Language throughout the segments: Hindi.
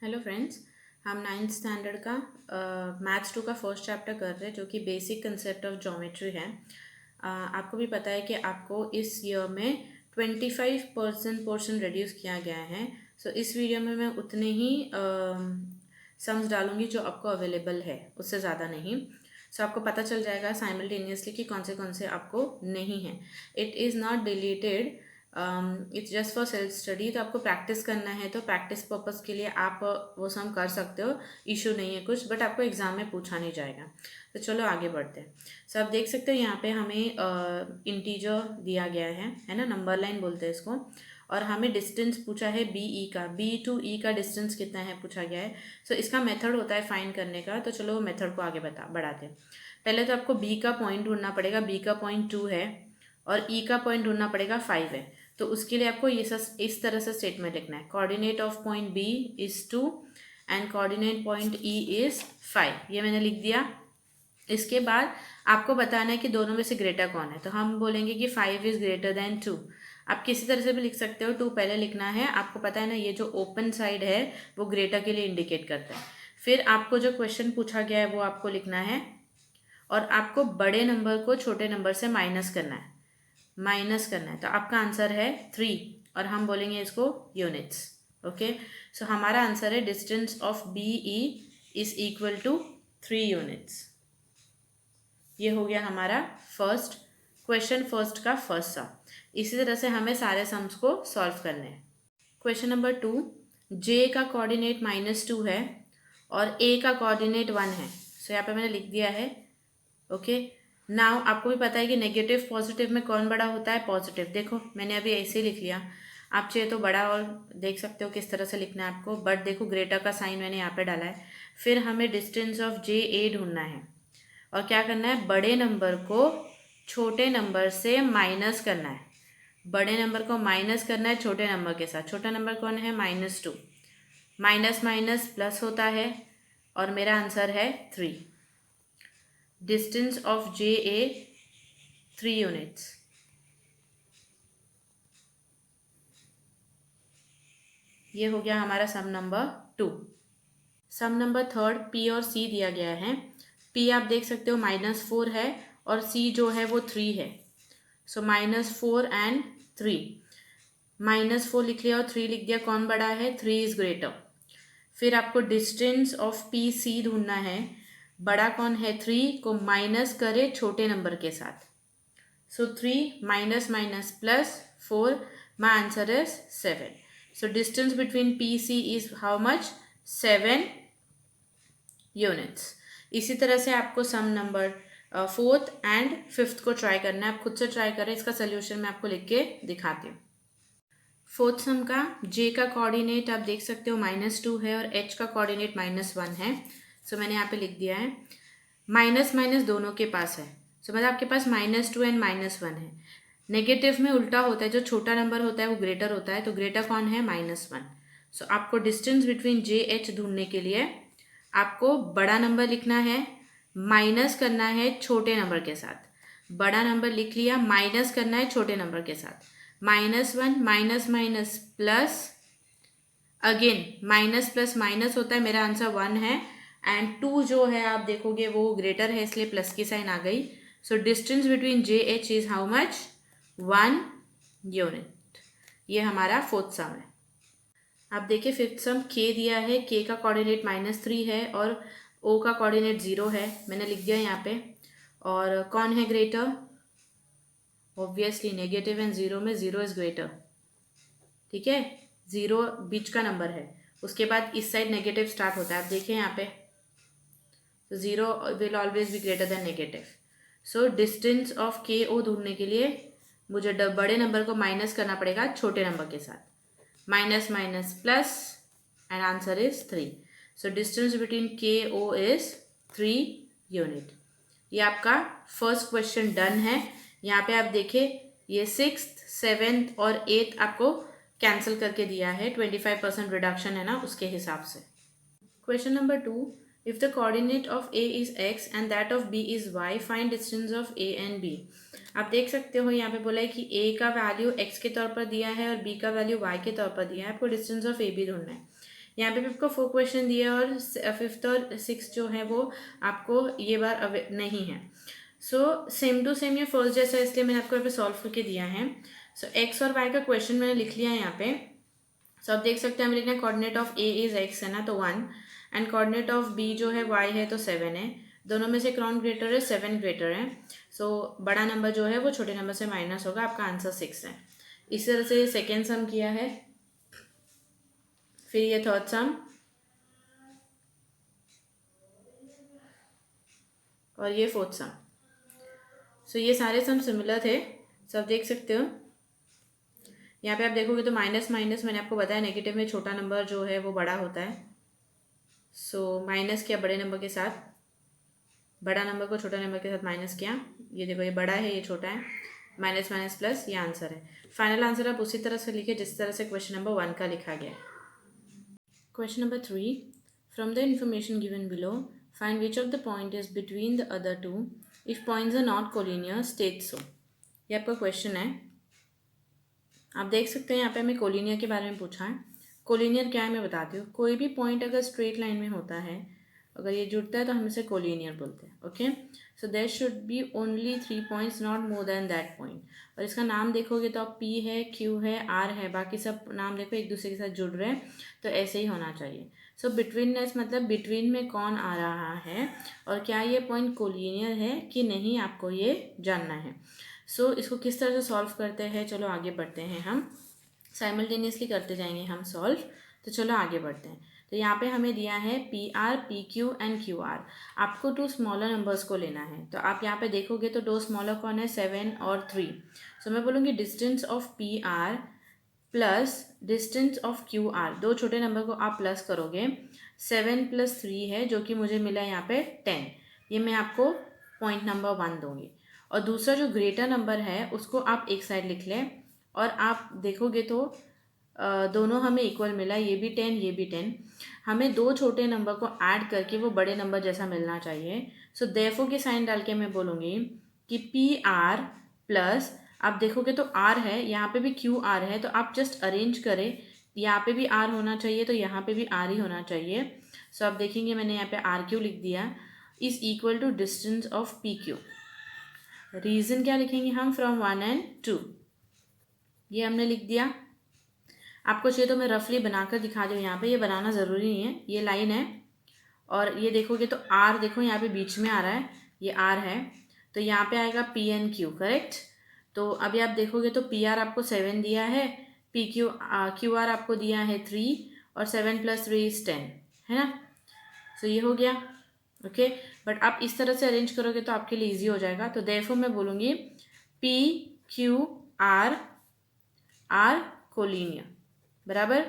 हेलो फ्रेंड्स, हम नाइन्थ स्टैंडर्ड का मैथ्स 2 का फर्स्ट चैप्टर कर रहे हैं जो कि बेसिक कंसेप्ट ऑफ ज्योमेट्री है। आपको भी पता है कि आपको इस ईयर में 25% पोर्शन रिड्यूस किया गया है। सो इस वीडियो में मैं उतने ही सम्स डालूंगी जो आपको अवेलेबल है, उससे ज़्यादा नहीं। सो आपको पता चल जाएगा साइमल्टेनियसली कि कौन से आपको नहीं है। It is not deleted, it's just for self study. तो आपको प्रैक्टिस करना है तो प्रैक्टिस पर्पज़ के लिए आप वो सम कर सकते हो, इशू नहीं है कुछ, बट आपको एग्ज़ाम में पूछा नहीं जाएगा। तो चलो आगे बढ़ते हैं। सो आप देख सकते हो यहाँ पे हमें इंटीजर दिया गया है ना, नंबर लाइन बोलते हैं इसको। और हमें डिस्टेंस पूछा है बी ई का, बी टू ई का डिस्टेंस कितना है पूछा गया है। सो इसका मेथड होता है फाइंड करने का। तो चलो मेथड को आगे बढ़ाते हैं। पहले तो आपको बी का पॉइंट ढूंढना पड़ेगा, बी का पॉइंट 2 है और ई का पॉइंट ढूंढना पड़ेगा 5 है। तो उसके लिए आपको इस तरह से स्टेटमेंट लिखना है, coordinate of point B is 2 and coordinate point E is 5। ये मैंने लिख दिया। इसके बाद आपको बताना है कि दोनों में से ग्रेटर कौन है। तो हम बोलेंगे कि 5 इज़ ग्रेटर देन 2। आप किसी तरह से भी लिख सकते हो, 2 पहले लिखना है। आपको पता है ना, ये जो ओपन साइड है वो ग्रेटर के लिए इंडिकेट करता है। फिर आपको जो क्वेश्चन पूछा गया है वो आपको लिखना है और आपको बड़े नंबर को छोटे नंबर से माइनस करना है। तो आपका आंसर है 3 और हम बोलेंगे इसको यूनिट्स। ओके, सो हमारा आंसर है distance of B E is equal to 3 units. ये हो गया हमारा फर्स्ट क्वेश्चन, फर्स्ट का फर्स्ट सम। इसी तरह से हमें सारे सम्स को सॉल्व करने हैं। क्वेश्चन नंबर 2, जे का कोऑर्डिनेट -2 है और ए का कोऑर्डिनेट 1 है। सो यहाँ पे मैंने लिख दिया है। ओके, नाउ आपको भी पता है कि नेगेटिव पॉजिटिव में कौन बड़ा होता है? पॉजिटिव। देखो मैंने अभी ऐसे ही लिख लिया, आप चाहे तो बड़ा और देख सकते हो किस तरह से लिखना है आपको, बट देखो ग्रेटर का साइन मैंने यहाँ पे डाला है। फिर हमें डिस्टेंस ऑफ जे ए ढूंढना है और क्या करना है, बड़े नंबर को छोटे नंबर से माइनस करना है। बड़े नंबर को माइनस करना है छोटे नंबर के साथ। छोटा नंबर कौन है? -2। माइनस माइनस प्लस होता है और मेरा आंसर है 3। Distance of J A 3 units. ये हो गया हमारा सम नंबर 2। सम नंबर थर्ड, पी और सी दिया गया है। पी आप देख सकते हो -4 है और सी जो है वो 3 है। सो -4 एंड 3। -4 लिख लिया और 3 लिख दिया, कौन बड़ा है? 3 इज ग्रेटर। फिर आपको डिस्टेंस ऑफ पी सी ढूंढना है। बड़ा कौन है? 3 को माइनस करे छोटे नंबर के साथ। So 3 minus minus plus 4, my answer is 7। So distance between P C is how much? 7 units. इसी तरह से आपको sum number fourth and fifth को ट्राई करना है। आप खुद से ट्राई करें, इसका सोल्यूशन मैं आपको लिख के दिखाती हूँ। फोर्थ सम का जे का कोऑर्डिनेट आप देख सकते हो -2 है और एच का कोऑर्डिनेट -1 है। सो मैंने यहाँ पे लिख दिया है। माइनस माइनस दोनों के पास है। सो मतलब आपके पास -2 एंड -1 है। नेगेटिव में उल्टा होता है, जो छोटा नंबर होता है वो ग्रेटर होता है। तो ग्रेटर कौन है? -1। सो आपको डिस्टेंस बिटवीन जे एच ढूंढने के लिए आपको बड़ा नंबर लिखना है, माइनस करना है छोटे नंबर के साथ। बड़ा नंबर लिख लिया, माइनस करना है छोटे नंबर के साथ। -1 minus minus plus, again minus plus minus होता है, मेरा आंसर 1 है। एंड 2 जो है आप देखोगे वो ग्रेटर है, इसलिए प्लस की साइन आ गई। सो distance between J H is how much? 1 unit. ये हमारा फोर्थ सम है। आप देखिए फिफ्थ सम, के दिया है, के का कोऑर्डिनेट -3 है और ओ का कोऑर्डिनेट 0 है। मैंने लिख दिया यहाँ पे। और कौन है ग्रेटर? ऑब्वियसली नेगेटिव एंड 0 में 0 इज ग्रेटर। ठीक है, 0 बीच का नंबर है, उसके बाद इस साइड नेगेटिव स्टार्ट होता है। आप देखिए यहाँ पे, तो 0 will always be greater than negative. So distance of के ओ ढूंढने के लिए मुझे बड़े नंबर को माइनस करना पड़ेगा छोटे नंबर के साथ। Minus minus plus and answer is 3। So distance between के ओ इज 3 यूनिट। ये आपका फर्स्ट क्वेश्चन डन है। यहाँ पे आप देखिए ये 6th 7th और 8th आपको कैंसिल करके दिया है, 25% रिडक्शन है ना, उसके हिसाब से। Question number 2, if the coordinate of A is x and that of b is y, find distance of a and b। आप देख सकते हो यहाँ पे बोला है कि a का वैल्यू x के तौर पर दिया है और b का वैल्यू y के तौर पर दिया है। आपको डिस्टेंस ऑफ a b ढूंढना है। यहाँ पे भी आपको 4 क्वेश्चन दिए और 5th और 6th जो है वो आपको ये बार नहीं है। सो सेम टू सेम ये फर्स्ट जैसा, इसलिए मैंने आपको यहाँ पे सॉल्व करके दिया है। सो एक्स और वाई का क्वेश्चन मैंने लिख लिया है यहाँ पे। सो आप देख सकते हैं हमें लिखना है coordinate of A is x है ना, तो 1, एंड कोऑर्डिनेट ऑफ बी जो है वाई है तो 7 है। दोनों में से कौन ग्रेटर है? 7 ग्रेटर है। सो बड़ा नंबर जो है वो छोटे नंबर से माइनस होगा, आपका आंसर 6 है। इसी तरह से ये सेकेंड सम किया है, फिर ये थर्ड सम और ये फोर्थ सम। सो ये सारे सम सिमिलर थे, सब देख सकते हो। यहाँ पे आप देखोगे तो माइनस माइनस मैंने आपको बताया नेगेटिव में छोटा नंबर जो है वो बड़ा होता है। सो माइनस किया बड़े नंबर के साथ, बड़ा नंबर को छोटा नंबर के साथ माइनस किया। ये देखो ये बड़ा है ये छोटा है, माइनस माइनस प्लस, ये आंसर है। फाइनल आंसर आप उसी तरह से लिखे जिस तरह से क्वेश्चन नंबर 1 का लिखा गया है। Question number 3, from the information given below find which of the point is between the other two if points are not collinear state so. ये आपका क्वेश्चन है। आप देख सकते हैं यहाँ पे हमें कोलिनियर के बारे में पूछा है। कोलिनियर क्या है मैं बताती हूँ। कोई भी पॉइंट अगर स्ट्रेट लाइन में होता है, अगर ये जुड़ता है तो हम इसे कोलिनियर बोलते हैं। Okay, so there should be only 3 points, not more than that point. और इसका नाम देखोगे तो आप P है, Q है, R है, बाकी सब नाम देखो एक दूसरे के साथ जुड़ रहे हैं, तो ऐसे ही होना चाहिए। सो बिटवीननेस मतलब बिटवीन में कौन आ रहा है और क्या ये पॉइंट कोलिनियर है कि नहीं, आपको ये जानना है। सो इसको किस तरह से सॉल्व करते हैं, चलो आगे बढ़ते हैं। हम साइमल्टेनियसली करते जाएंगे हम सॉल्व, तो चलो आगे बढ़ते हैं। तो यहाँ पे हमें दिया है PR, PQ एंड QR। आपको 2 स्मॉलर नंबर्स को लेना है। तो आप यहाँ पे देखोगे तो 2 स्मॉलर कौन है? 7 और 3। सो मैं बोलूँगी distance of PR plus distance of QR, 2 छोटे नंबर को आप प्लस करोगे, 7 + 3 है जो कि मुझे मिला है यहाँ पे 10। ये मैं आपको पॉइंट नंबर 1 दूंगी। और दूसरा जो ग्रेटर नंबर है उसको आप एक साइड लिख लें, और आप देखोगे तो दोनों हमें इक्वल मिला, ये भी 10 ये भी 10। हमें 2 छोटे नंबर को ऐड करके वो बड़े नंबर जैसा मिलना चाहिए। सो देयरफॉर के साइन डाल के मैं बोलूँगी कि PR प्लस, आप देखोगे तो R है, यहाँ पे भी QR है, तो आप जस्ट अरेंज करें, यहाँ पे भी R होना चाहिए तो यहाँ पे भी R ही होना चाहिए। सो आप देखेंगे मैंने यहाँ पे RQ लिख दिया, is equal to distance of PQ। Reason क्या लिखेंगे हम? फ्रॉम 1 and 2, ये हमने लिख दिया। आपको चाहिए तो मैं रफली बनाकर दिखा दूँ, यहाँ पे ये बनाना ज़रूरी नहीं है। ये लाइन है और ये देखोगे तो R देखो यहाँ पे बीच में आ रहा है, ये R है, तो यहाँ पे आएगा P and Q, करेक्ट। तो अभी आप देखोगे तो PR आपको 7 दिया है, QR आपको दिया है 3, और 7 + 3 = 10, है ना। सो ये हो गया। ओके, बट आप इस तरह से अरेंज करोगे तो आपके लिए ईजी हो जाएगा। तो देयरफॉर मैं बोलूँगी PQR आर कोलिनियर, बराबर।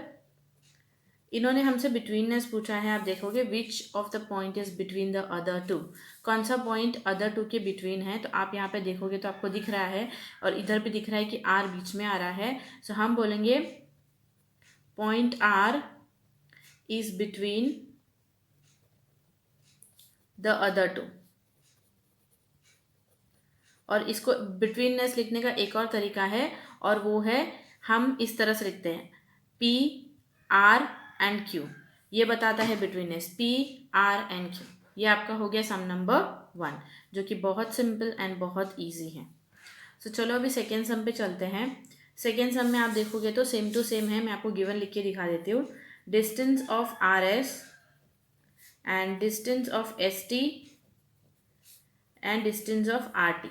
इन्होंने हमसे बिटवीननेस पूछा है। आप देखोगे which of the point is between the other two, कौन सा पॉइंट अदर टू के बिटवीन है। तो आप यहाँ पे देखोगे तो आपको दिख रहा है, और इधर भी दिख रहा है कि R बीच में आ रहा है। सो हम बोलेंगे point R is between the other two. और इसको बिटवीननेस लिखने का एक और तरीका है, और वो है हम इस तरह से लिखते हैं PR and Q, ये बताता है बिटवीननेस PR and Q। ये आपका हो गया सम नंबर 1, जो कि बहुत सिंपल एंड बहुत इजी है। सो चलो अभी सेकेंड सम पे चलते हैं। सेकेंड सम में आप देखोगे तो सेम टू सेम है, मैं आपको गिवन लिख के दिखा देती हूँ। Distance of RS and distance of ST and distance of RT।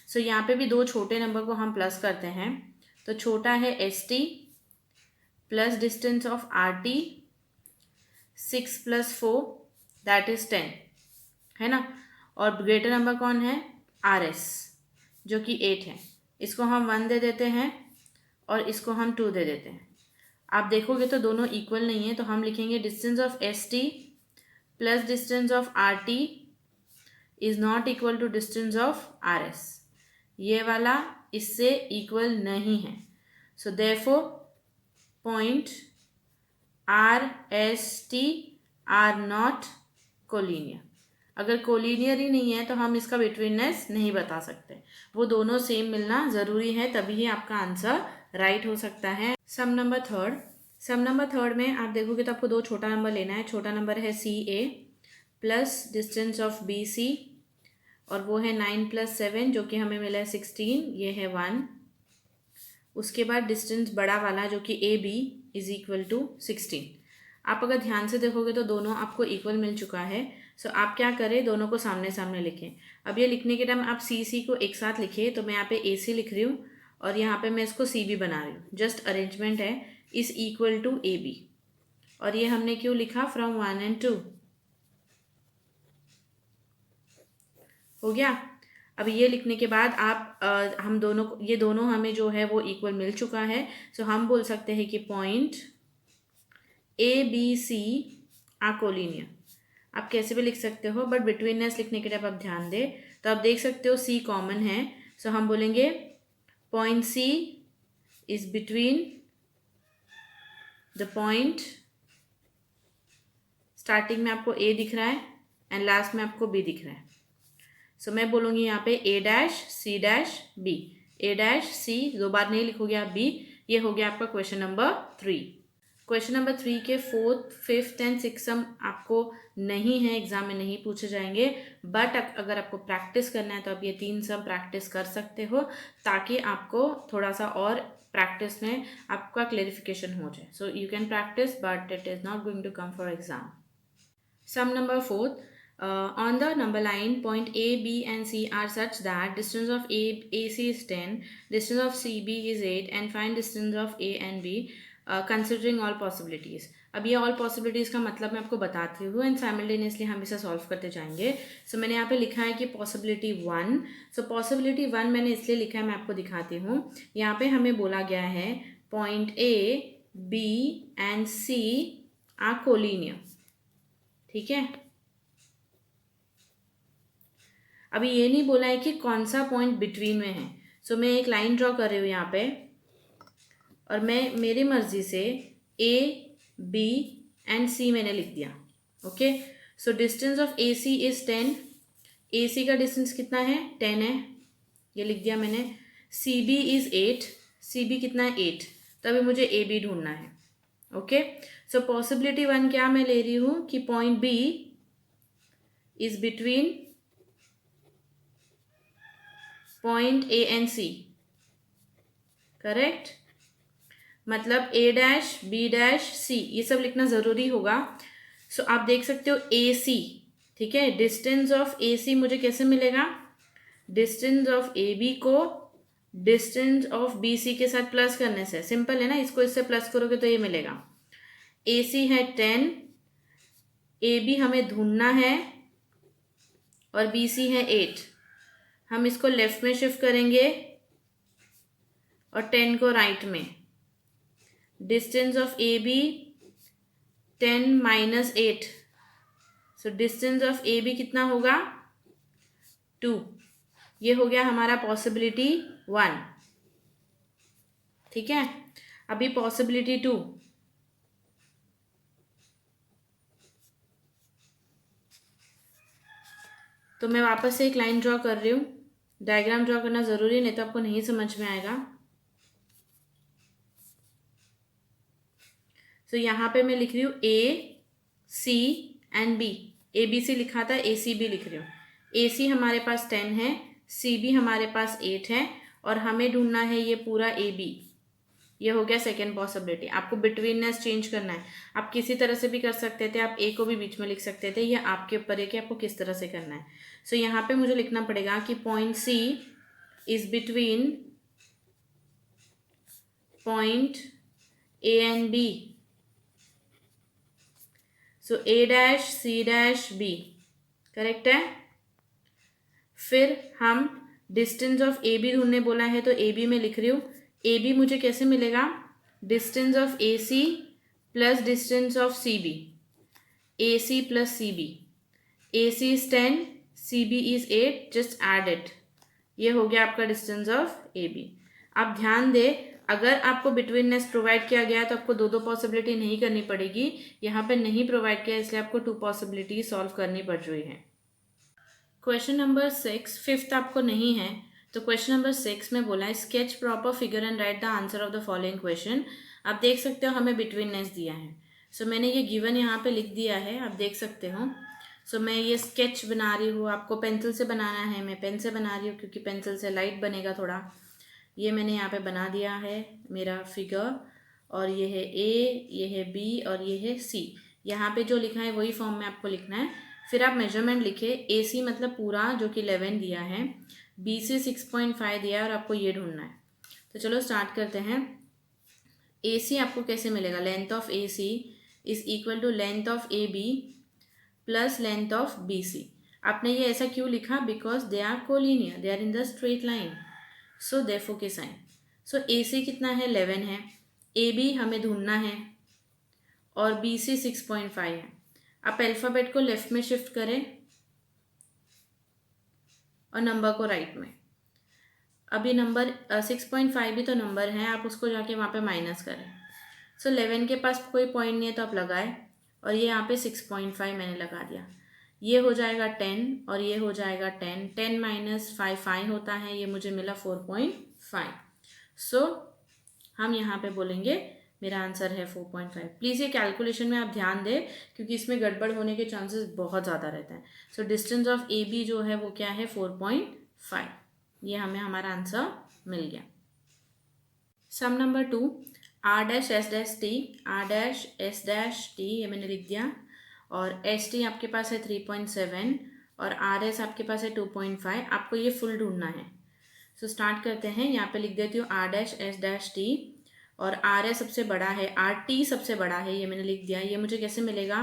सो यहाँ पे भी 2 छोटे नंबर को हम प्लस करते हैं, तो छोटा है ST plus distance of RT, 6 + 4 that is 10, है ना। और ग्रेटर नंबर कौन है? RS, जो कि 8 है। इसको हम 1 दे देते हैं और इसको हम 2 दे देते हैं। आप देखोगे तो दोनों इक्वल नहीं है, तो हम लिखेंगे distance of ST plus distance of RT is not equal to distance of RS। ये वाला इससे इक्वल नहीं है। So therefore point RST are not collinear. अगर कोलिनियर ही नहीं है तो हम इसका बिटवीननेस नहीं बता सकते, वो दोनों सेम मिलना ज़रूरी है, तभी ही आपका आंसर राइट हो सकता है। सम नंबर 3, सम नंबर थर्ड में आप देखोगे तो आपको दो छोटा नंबर लेना है। छोटा नंबर है CA plus distance of BC, और वो है 9 + 7 जो कि हमें मिला है 16, ये है 1। उसके बाद डिस्टेंस बड़ा वाला जो कि AB = 16। आप अगर ध्यान से देखोगे तो दोनों आपको इक्वल मिल चुका है। सो आप क्या करें, दोनों को सामने सामने लिखें। अब ये लिखने के टाइम आप CC को एक साथ लिखिए, तो मैं यहाँ पे AC लिख रही हूँ और यहाँ पे मैं इसको CB बना रही हूँ। जस्ट अरेंजमेंट है, इज इक्वल टू AB। और ये हमने क्यों लिखा, फ्रॉम 1 and 2। हो गया। अब ये लिखने के बाद आप हम दोनों को, ये दोनों हमें जो है वो इक्वल मिल चुका है। सो हम बोल सकते हैं कि पॉइंट ABC आर कोलिनियर। आप कैसे भी लिख सकते हो, बट बिटवीननेस लिखने के टाइम आप ध्यान दें। तो आप देख सकते हो C कॉमन है। सो हम बोलेंगे point C is between the point, starting में आपको A दिख रहा है एंड लास्ट में आपको B दिख रहा है। सो मैं बोलूँगी यहाँ पे A', C', B। A', C, दो बार नहीं लिखोगे आप B। ये हो गया आपका क्वेश्चन नंबर 3। क्वेश्चन नंबर 3 के 4th, 5th एंड 6th सम आपको नहीं है, एग्जाम में नहीं पूछे जाएंगे। बट अगर आपको प्रैक्टिस करना है तो आप ये 3 सम प्रैक्टिस कर सकते हो, ताकि आपको थोड़ा सा और प्रैक्टिस में आपका क्लेरिफिकेशन हो जाए। So you can practice but it is not going to come for exam. Sum number 4. On the number line, point A, B and C are such that distance of AC is 10, distance of CB is 8 and find distance of A and B considering all possibilities. अब ये all possibilities का मतलब मैं आपको बताती हूँ एंड साइमल्टेनियसली हम इसे सॉल्व करते जाएंगे। सो मैंने यहाँ पे लिखा है कि possibility 1। सो possibility 1 मैंने इसलिए लिखा है, मैं आपको दिखाती हूँ। यहाँ पे हमें बोला गया है point A, B and C are collinear। ठीक है। अभी ये नहीं बोला है कि कौन सा पॉइंट बिटवीन में है। सो मैं एक लाइन ड्रॉ कर रही हूँ यहाँ पे, और मैं मेरी मर्जी से A, B एंड C मैंने लिख दिया। Okay. So distance of AC is 10। AC का डिस्टेंस कितना है, 10 है, ये लिख दिया मैंने। CB is 8। CB कितना है, 8। तो अभी मुझे AB ढूंढना है। ओके। सो पॉसिबिलिटी 1 क्या मैं ले रही हूँ कि point B is between point A and C। Correct. मतलब A', B', C ये सब लिखना ज़रूरी होगा। सो आप देख सकते हो AC, ठीक है। डिस्टेंस ऑफ AC मुझे कैसे मिलेगा, डिस्टेंस ऑफ AB को डिस्टेंस ऑफ BC के साथ प्लस करने से। सिंपल है ना, इसको इससे प्लस करोगे तो ये मिलेगा। AC है 10, AB हमें ढूंढना है और BC है 8। हम इसको लेफ्ट में शिफ्ट करेंगे और 10 को राइट में। Distance of AB 10 - 8। So distance of AB कितना होगा, 2। ये हो गया हमारा पॉसिबिलिटी 1। ठीक है। अभी पॉसिबिलिटी 2। तो मैं वापस से एक लाइन ड्रॉ कर रही हूँ। डायग्राम ड्रॉ करना ज़रूरी, नहीं तो आपको नहीं समझ में आएगा। सो यहाँ पे मैं लिख रही हूँ AC एंड B। ABC लिखा था, ACB लिख रही हूँ। AC हमारे पास 10 है, CB हमारे पास 8 है, और हमें ढूंढना है ये पूरा AB। ये हो गया सेकेंड पॉसिबिलिटी। आपको बिटवीननेस चेंज करना है, आप किसी तरह से भी कर सकते थे, आप A को भी बीच में लिख सकते थे, ये आपके ऊपर है कि आपको किस तरह से करना है। सो यहाँ पे मुझे लिखना पड़ेगा कि point C is between point A and B। So A', C', B correct है। फिर हम डिस्टेंस ऑफ AB ढूंढने बोला है, तो AB में लिख रही हूँ। AB मुझे कैसे मिलेगा, distance of AC plus distance of CB। AC plus CB, AC is 10, CB is 8, just add it. ये हो गया आपका डिस्टेंस ऑफ AB। आप ध्यान दें, अगर आपको बिटवीननेस प्रोवाइड किया गया है तो आपको दो पॉसिबिलिटी नहीं करनी पड़ेगी। यहाँ पे नहीं प्रोवाइड किया, इसलिए आपको 2 पॉसिबिलिटी सॉल्व करनी पड़ रही है। क्वेश्चन नंबर 6, 5th आपको नहीं है, तो क्वेश्चन नंबर 6 में बोला है sketch proper figure and right the answer of the following question. आप देख सकते हो हमें बिटवीननेस दिया है। सो मैंने ये गिवन यहाँ पे लिख दिया है, आप देख सकते हो। सो मैं ये स्केच बना रही हूँ, आपको पेंसिल से बनाना है, मैं पेन से बना रही हूँ क्योंकि पेंसिल से लाइट बनेगा थोड़ा। ये मैंने यहाँ पे बना दिया है मेरा फिगर, और ये है ए, ये है बी और ये है सी। यहाँ पे जो लिखा है वही फॉर्म में आपको लिखना है। फिर आप मेजरमेंट लिखे, ए सी मतलब पूरा जो कि 11 दिया है, बी सी 6.5 दिया है और आपको ये ढूंढना है। तो चलो स्टार्ट करते हैं। ए सी आपको कैसे मिलेगा, length of A C is equal to length of A B plus length of B C. आपने ये ऐसा क्यों लिखा, because they are collinear, they are in the straight line, so therefore के साइन। सो ए सी कितना है, 11 है, ए बी हमें ढूंढना है और बी सी 6.5 है। आप अल्फ़ाबेट को लेफ्ट में शिफ्ट करें और नंबर को राइट में। अभी नंबर 6.5 भी तो नंबर है, आप उसको जाके वहाँ पे माइनस करें। सो 11 के पास कोई पॉइंट नहीं है तो आप लगाए, और ये यहाँ पे 6.5 मैंने लगा दिया। ये हो जाएगा 10 और ये हो जाएगा 10, 10 माइनस 5 5 होता है, ये मुझे मिला 4.5। सो हम यहाँ पे बोलेंगे मेरा आंसर है 4.5। प्लीज़ ये कैलकुलेशन में आप ध्यान दें क्योंकि इसमें गड़बड़ होने के चांसेस बहुत ज़्यादा रहते हैं। So distance of A B जो है वो क्या है, 4.5। ये हमें हमारा आंसर मिल गया। Sum number 2, R dash S dash T, R dash S dash T ये मैंने लिख दिया, और एस टी आपके पास है 3.7 और आर एस आपके पास है 2.5। आपको ये फुल ढूंढना है। सो स्टार्ट करते हैं। यहाँ पे लिख देती हूँ R dash S dash T, और आर एस सबसे बड़ा है, आर टी सबसे बड़ा है, ये मैंने लिख दिया। ये मुझे कैसे मिलेगा,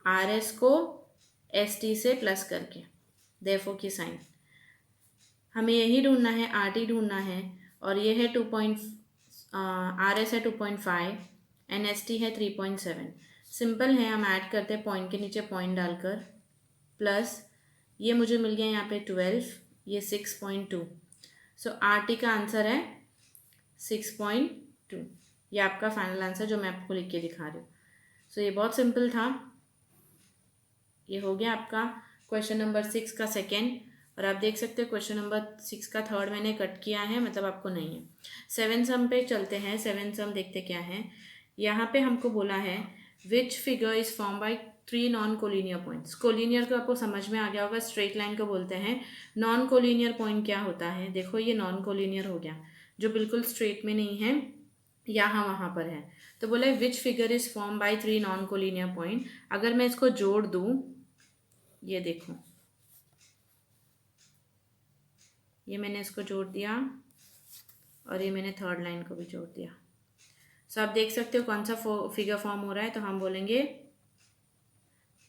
आर एस को एस टी से प्लस करके, देयरफॉर की साइन। हमें यही ढूंढना है, आर टी ढूंढना है, और ये है आर एस है 2.5 एन एस टी है 3.7। सिंपल है, हम ऐड करते हैं पॉइंट के नीचे पॉइंट डालकर, प्लस ये मुझे मिल गया यहाँ पे 12, ये 6.2। सो आर टी का आंसर है 6.2। ये आपका फाइनल आंसर जो मैं आपको लिख के दिखा रही हूँ। सो ये बहुत सिंपल था। ये हो गया आपका क्वेश्चन नंबर 6 का सेकेंड, और आप देख सकते हो क्वेश्चन नंबर 6 का थर्ड मैंने कट किया है, मतलब आपको नहीं है। 7 सम पे चलते हैं। 7 सम देखते क्या है। यहाँ पे हमको बोला है which figure is form by 3 non collinear points. Collinear को आपको समझ में आ गया होगा, स्ट्रेट लाइन को बोलते हैं। नॉन कोलिनियर पॉइंट क्या होता है, देखो ये नॉन कोलिनियर हो गया, जो बिल्कुल स्ट्रेट में नहीं है, यहाँ वहाँ पर है। तो बोला है which figure is form by 3 non collinear point. अगर मैं इसको जोड़ दूँ, ये देखो, ये मैंने इसको जोड़ दिया और ये मैंने थर्ड लाइन को भी जोड़ दिया। सो आप देख सकते हो कौन सा फिगर फॉर्म हो रहा है। तो हम बोलेंगे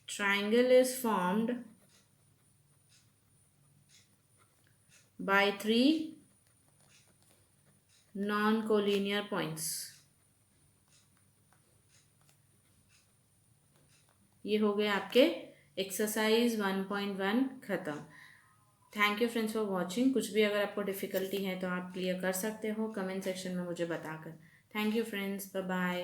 triangle is formed by 3 non collinear points. ये हो गए आपके एक्सरसाइज 1.1 खत्म। Thank you friends for watching. कुछ भी अगर आपको डिफ़िकल्टी है तो आप क्लियर कर सकते हो कमेंट सेक्शन में मुझे बताकर। Thank you friends, bye bye.